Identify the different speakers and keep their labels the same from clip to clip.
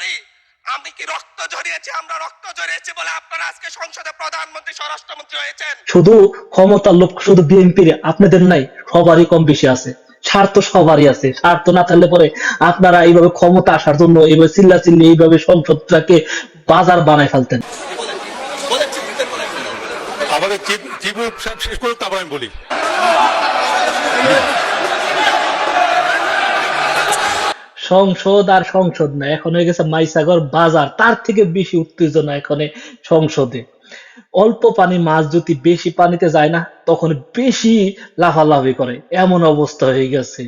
Speaker 1: পারি? আমি কি রক্ত ঝরিয়েছি? আমরা রক্ত ঝরিয়েছি বলে আপনারা আজকে সংসদে প্রধানমন্ত্রী স্বরাষ্ট্রমন্ত্রী হয়েছেন।
Speaker 2: শুধু ক্ষমতার লোভ শুধু বিএনপির, আপনাদের নাই, সবারই কম বেশি আছে। স্বার্থ সবারই আছে, স্বার্থ না থাকলে পরে আপনারা এইভাবে ক্ষমতা আসার জন্য এইভাবে চিল্লাচিল্লি এইভাবে সংসদটাকে বাজার বানায় ফেলতেন।
Speaker 3: আমাদের চিফ হুইপ সাহেব শেষ করুক, তারপর আমি বলি।
Speaker 2: সংসদ আর সংসদ না, এখন হয়ে গেছে মাইসাগর বাজার। তার থেকে বেশি উত্তেজনা এখন সংসদে। অল্প পানি মাছ যদি বেশি পানিতে যায় না, তখন বেশি লাফালাফি করে, এমন অবস্থা হয়ে গেছে।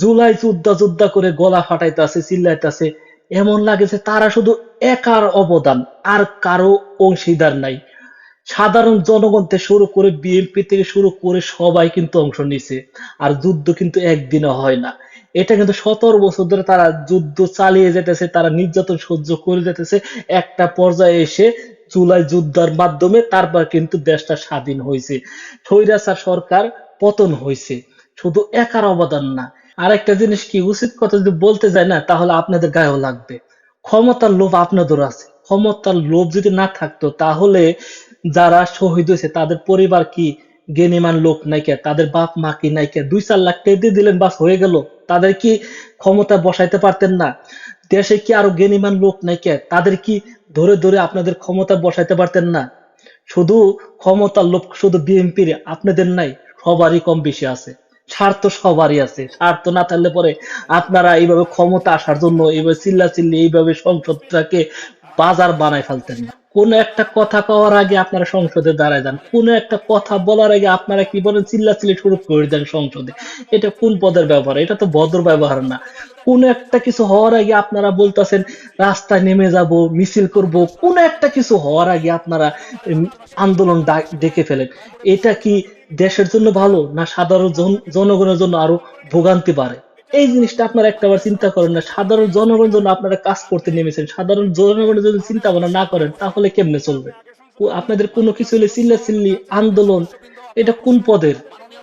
Speaker 2: জুলাই যুদ্ধা করে গলা ফাটাইতেছে, চিল্লাইতেছে, এমন লাগেছে তারা শুধু একার অবদান, আর কারো অংশীদার নাই। সাধারণ জনগণ থেকে শুরু করে বিএনপি থেকে শুরু করে সবাই কিন্তু অংশ নিছে। আর যুদ্ধ কিন্তু একদিনে হয় না, এটা কিন্তু 17 বছর ধরে তারা যুদ্ধ চালিয়ে যেতেছে, তারা নির্যাতন সহ্য করে যেতেছে। একটা পর্যায়ে এসে জুলাই যুদ্ধের মাধ্যমে তারপর কিন্তু দেশটা স্বাধীন হয়েছে, স্বৈরাচার সরকার পতন হয়েছে। শুধু একার অবদান না। আরেকটা জিনিস কি, উচিত কথা যদি বলতে যায় না, তাহলে আপনাদের গায়েও লাগবে। ক্ষমতার লোভ আপনাদের আছে। ক্ষমতার লোভ যদি না থাকতো, তাহলে যারা শহীদ হয়েছে তাদের পরিবার কি জ্ঞানীমান লোক নাইকা, তাদের বাপ মা কি নাইকা, 2-4 লাখ টাকা দিয়ে দিলেন, বাস হয়ে গেল। তাদের কি ক্ষমতা বসাইতে পারতেন না? দেশে কি আরো জ্ঞানীমান লোক নাইকা, তাদের কি ধরে ধরে আপনাদের ক্ষমতা বসাইতে পারতেন না? শুধু ক্ষমতার লোভ শুধু বিএনপির, আপনাদের নাই, সবারই কম বেশি আছে। স্বার্থ সবারই আছে। স্বার্থ না থাকলে পরে আপনারা এইভাবে ক্ষমতা আসার জন্য এইভাবে চিল্লাচিল্লি এইভাবে সংসদটাকে বাজার বানায় ফেলতেন না। কোন একটা কথা কওয়ার আগে আপনারা সংসদে দাঁড়ায় যান, কোন একটা কথা বলার আগে আপনারা কি বলেন, চিল্লাচিল্লি শুরু করে দেন সংসদে। এটা কোন পদের ব্যবহার? এটা তো ভদ্র ব্যবহার না। কোন একটা কিছু হওয়ার আগে আপনারা বলতেছেন রাস্তায় নেমে যাব, মিছিল করব। কোন একটা কিছু হওয়ার আগে আপনারা আন্দোলন ডেকে ফেলেন। এটা কি দেশের জন্য ভালো, না সাধারণ জনগণের জন্য আরো ভোগান্তি বাড়ে? এই জিনিসটা আপনারা একটাবার চিন্তা করেন না। সাধারণ জনগণের জন্য আপনারা কাজ করতে নেমেছেন, সাধারণ জনগণের যদি চিন্তা ভাবনা না করেন, তাহলে কেমনে চলবে? আপনাদের কোনো কিছু হলে চিল্লাচিল্লি আন্দোলন, এটা কোন পদের?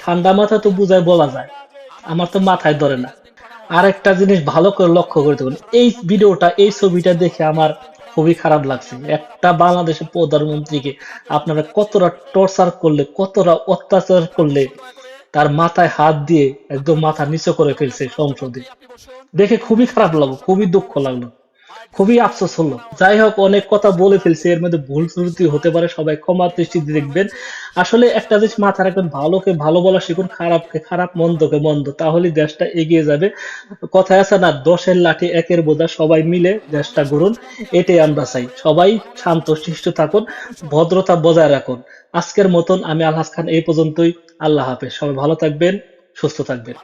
Speaker 2: ঠান্ডা মাথা তো বুঝায় বলা যায়, আমার তো মাথায় ধরে না। আর একটা জিনিস ভালো করে লক্ষ্য করে দেখুন, এই ভিডিওটা, এই ছবিটা দেখে আমার খুবই খারাপ লাগছে। একটা বাংলাদেশের প্রধানমন্ত্রীকে আপনারা কতটা টর্চার করলে, কতটা অত্যাচার করলে, তার মাথায় হাত দিয়ে একদম মাথা নিচু করে ফেলছে সংসদে। দেখে খুবই খারাপ লাগলো, খুবই দুঃখ লাগলো, খুবই আফসোস হলো। যাই হোক, অনেক কথা বলে ফেলছি, এর মধ্যে ভুল ত্রুটি হতে পারে, সবাই ক্ষমা দৃষ্টিতে দেখবেন। আসলে একটা জিনিস মাথায় রাখবেন, ভালোকে ভালো বলা শিখুন, খারাপকে খারাপ, মন্দকে মন্দ, তাহলে দেশটা এগিয়ে যাবে। কথায় আছে না, 10-এর লাঠি 1-এর বোঝা, সবাই মিলে দেশটা গড়ুন, এটাই আমরা চাই। সবাই শান্ত শিষ্ট থাকুন, ভদ্রতা বজায় রাখুন। আজকের মতন আমি আলহাজ খান এই পর্যন্তই। আল্লাহ হাফেজ। সবাই ভালো থাকবেন, সুস্থ থাকবেন।